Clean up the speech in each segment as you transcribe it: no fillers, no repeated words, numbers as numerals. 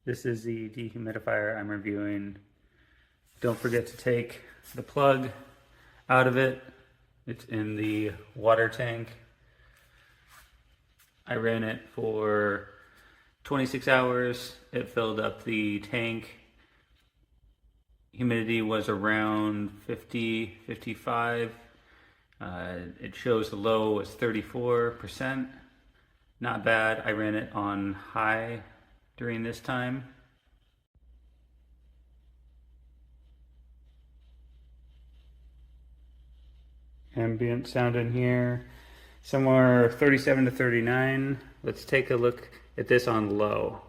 This is the dehumidifier I'm reviewing. Don't forget to take the plug out of it. It's in the water tank. I ran it for 26 hours. It filled up the tank. Humidity was around 50, 55. It shows the low was 34%. Not bad. I ran it on high during this time. Ambient sound in here, somewhere 37 to 39. Let's take a look at this on low.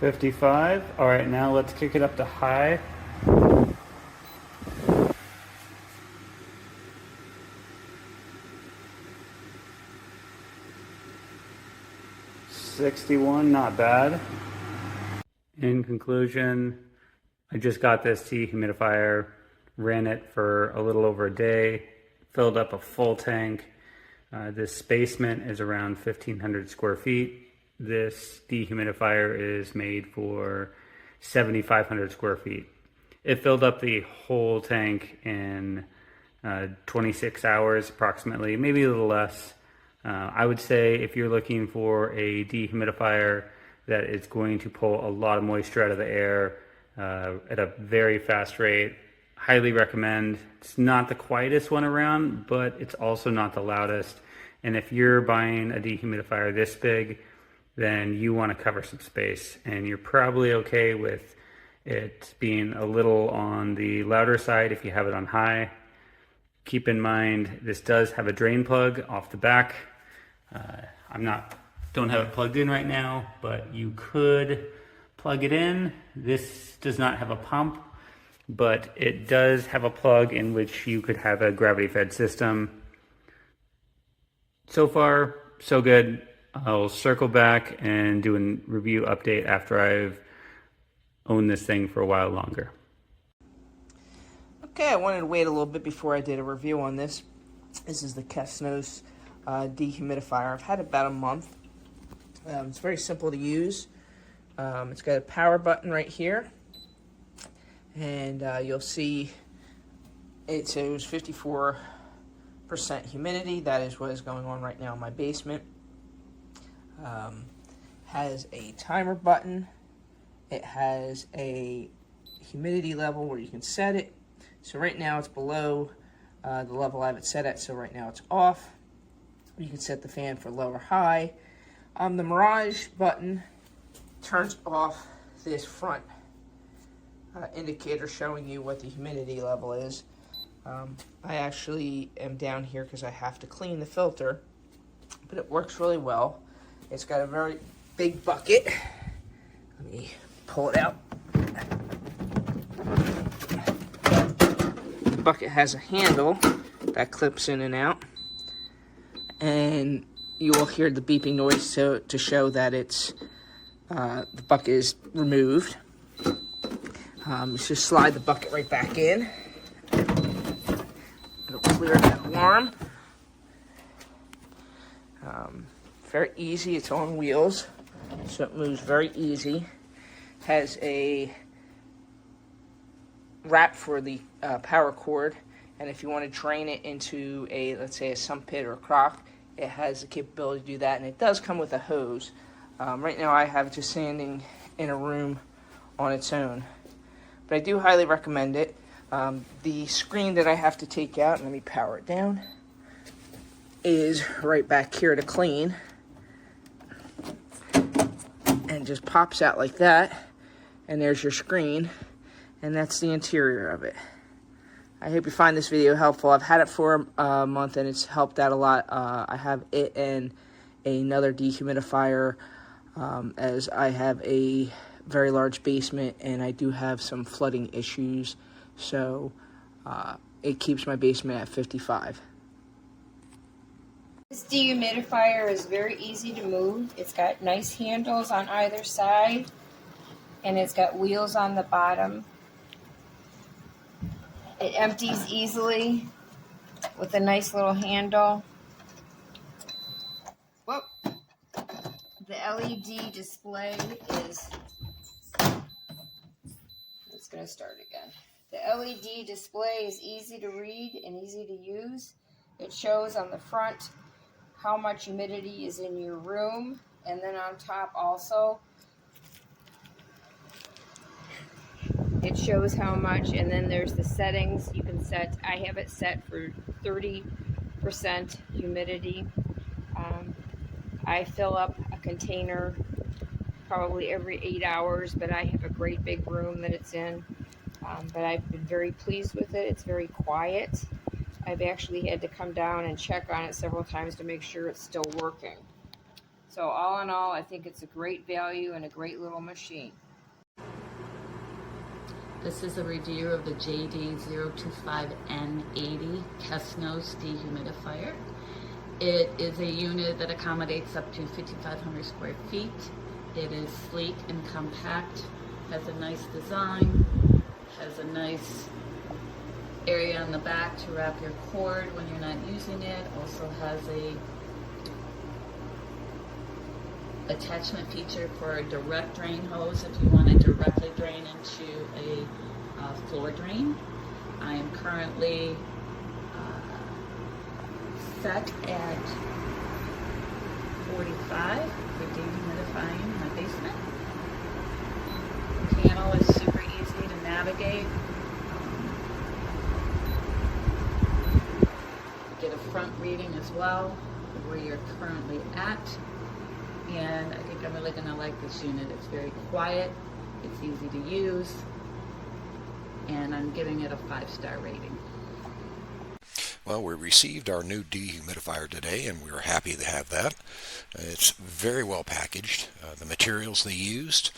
$55. All right, now let's kick it up to high. $61, not bad. In conclusion, I just got this dehumidifier, ran it for a little over a day, filled up a full tank. This basement is around 1,500 square feet. This dehumidifier is made for 7,500 square feet. It filled up the whole tank in 26 hours approximately, maybe a little less. I would say if you're looking for a dehumidifier that is going to pull a lot of moisture out of the air at a very fast rate, highly recommend. It's not the quietest one around, but it's also not the loudest. And if you're buying a dehumidifier this big, then you want to cover some space, and you're probably okay with it being a little on the louder side if you have it on high. Keep in mind, this does have a drain plug off the back. Don't have it plugged in right now, but you could plug it in. This does not have a pump, but it does have a plug in which you could have a gravity fed system. So far, so good. I'll circle back and do a review update after I've owned this thing for a while longer. Okay, I wanted to wait a little bit before I did a review on this. This is the Kesnos dehumidifier. I've had it about a month. It's very simple to use. It's got a power button right here, and you'll see it shows 54% humidity. That is what is going on right now in my basement. Has a timer button. It has a humidity level where you can set it. So right now it's below the level I have it set at, so right now it's off. You can set the fan for low or high. The Mirage button turns off this front indicator showing you what the humidity level is. I actually am down here because I have to clean the filter, but it works really well. It's got a very big bucket. Let me pull it out. The bucket has a handle that clips in and out, and you will hear the beeping noise to show that it's the bucket is removed. Let's just slide the bucket right back in. It'll clear that alarm. Very easy. It's on wheels, so it moves very easy. Has a wrap for the power cord, and if you want to drain it into a, let's say, a sump pit or a crock, it has the capability to do that, and it does come with a hose. Right now I have it just standing in a room on its own, but I do highly recommend it. The screen that I have to take out, and let me power it down, is right back here to clean, and just pops out like that, and there's your screen, and that's the interior of it. I hope you find this video helpful. I've had it for a month, and it's helped out a lot. I have it and another dehumidifier, as I have a very large basement, and I do have some flooding issues, so it keeps my basement at 55. This dehumidifier is very easy to move. It's got nice handles on either side, and it's got wheels on the bottom. It empties easily. with a nice little handle. Whoop. The LED display is, it's going to start again. The LED display is easy to read and easy to use. It shows on the front how much humidity is in your room, and then on top also it shows how much, and then there's the settings you can set. I have it set for 30% humidity. I fill up a container probably every 8 hours, but I have a great big room that it's in. But I've been very pleased with it. It's very quiet. I've actually had to come down and check on it several times to make sure it's still working. So all in all, I think it's a great value and a great little machine. This is a review of the JD025N80 Kesnos Dehumidifier. It is a unit that accommodates up to 5,500 square feet. It is sleek and compact, has a nice design, has a nice area on the back to wrap your cord when you're not using it. Also has a attachment feature for a direct drain hose if you want to directly drain into a floor drain. I am currently set at 45 for dehumidifying my basement. The panel is super easy to navigate. Get a front reading as well of where you're currently at. And I think I'm really going to like this unit. It's very quiet, it's easy to use, and I'm giving it a 5-star rating. Well, we received our new dehumidifier today, and we were happy to have that. It's very well packaged. The materials they used,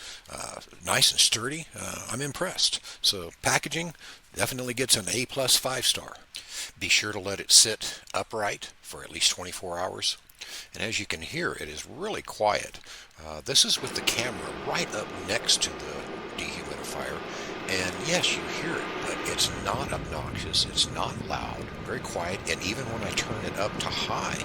nice and sturdy. I'm impressed. So packaging definitely gets an A+ 5-star. Be sure to let it sit upright for at least 24 hours. And as you can hear, it is really quiet. This is with the camera right up next to the dehumidifier. And yes, you hear it, but it's not obnoxious, it's not loud, very quiet, and even when I turn it up to high,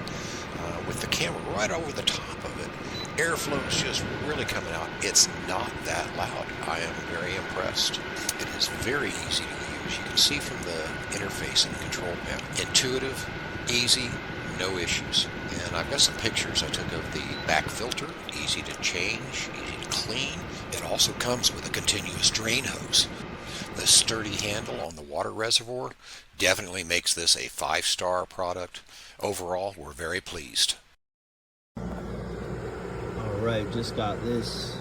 with the camera right over the top of it, airflow is just really coming out. It's not that loud. I am very impressed. It is very easy to use. You can see from the interface and the control panel. Intuitive, easy, no issues. And I've got some pictures I took of the back filter, easy to change, easy to clean. It also comes with a continuous drain hose. The sturdy handle on the water reservoir definitely makes this a 5-star product. Overall, we're very pleased. Alright, just got this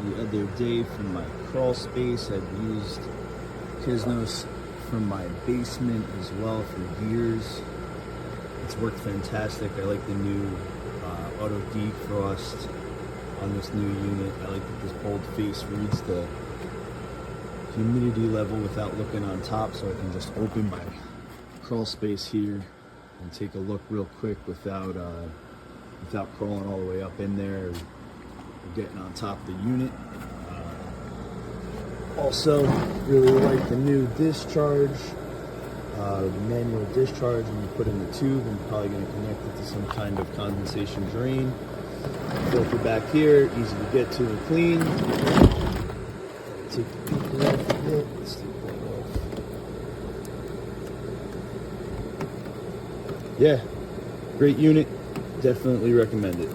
the other day from my crawl space. I've used Kesnos from my basement as well for years. It's worked fantastic. I like the new auto defrost on this new unit. I like that this bold face reads the humidity level without looking on top, so I can just open my crawl space here and take a look real quick without crawling all the way up in there or getting on top of the unit. Also, really like the new discharge. The manual discharge when you put in the tube, and you're probably going to connect it to some kind of condensation drain. Filter back here, easy to get to and clean. Take the filter off a bit. Let's take that off. Yeah, great unit. Definitely recommend it.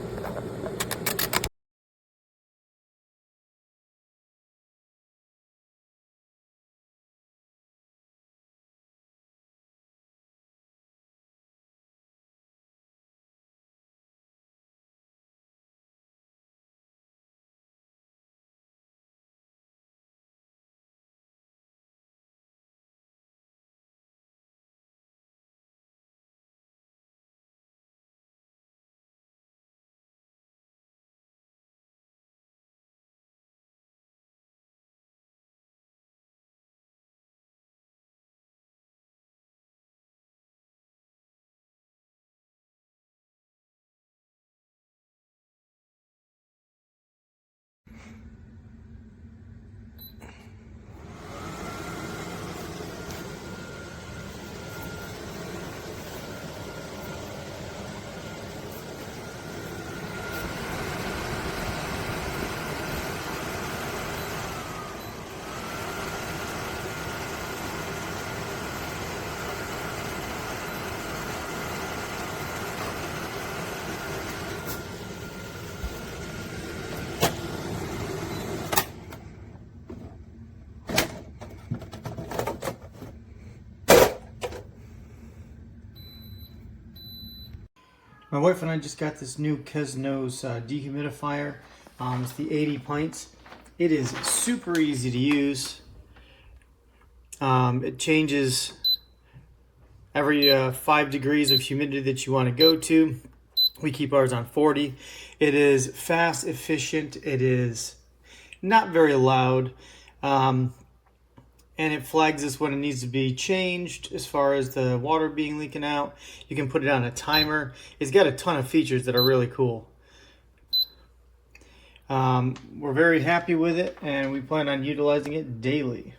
My wife and I just got this new Kesnos dehumidifier. It's the 80 pints. It is super easy to use. It changes every 5 degrees of humidity that you want to go to. We keep ours on 40. It is fast, efficient. It is not very loud. And it flags us when it needs to be changed as far as the water being leaking out. You can put it on a timer. It's got a ton of features that are really cool. We're very happy with it, and we plan on utilizing it daily.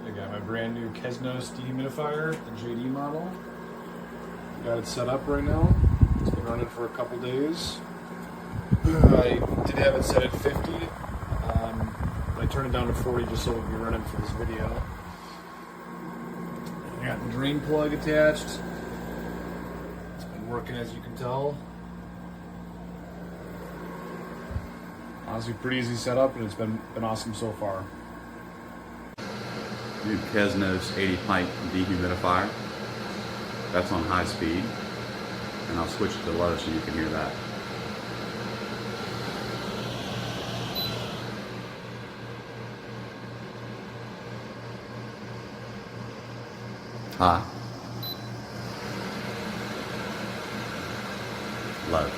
I got my brand new Kesnos dehumidifier, the JD model. Got it set up right now. It's been running for a couple days. I did have it set at 50, but I turned it down to 40 just so it would be running for this video. I got the drain plug attached. It's been working, as you can tell. Honestly, pretty easy setup, and it's been awesome so far. New Kesnos 80 pint dehumidifier. That's on high speed, and I'll switch it to low so you can hear that. High. Low.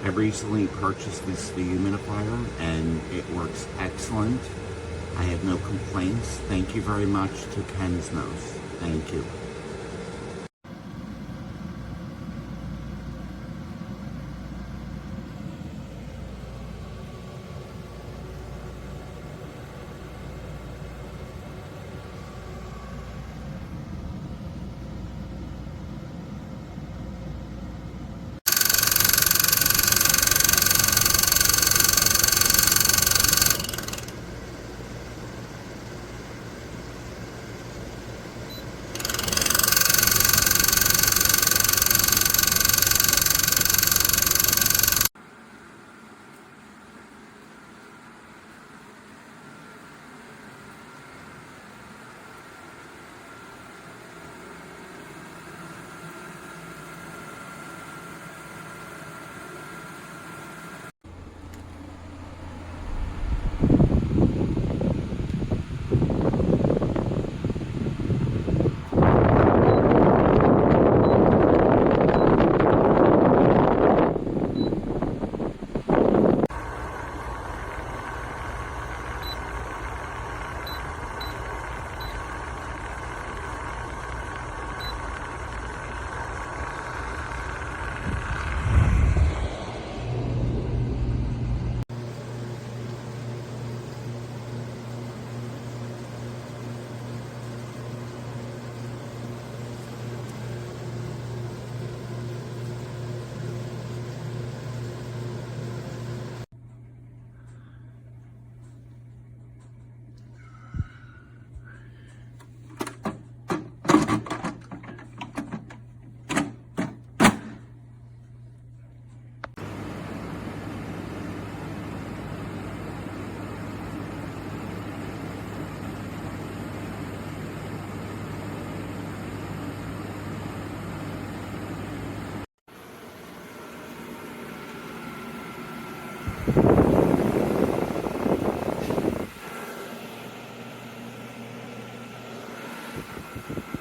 I recently purchased this dehumidifier and it works excellent. I have no complaints. Thank you very much to Kesnos. Thank you. Bye.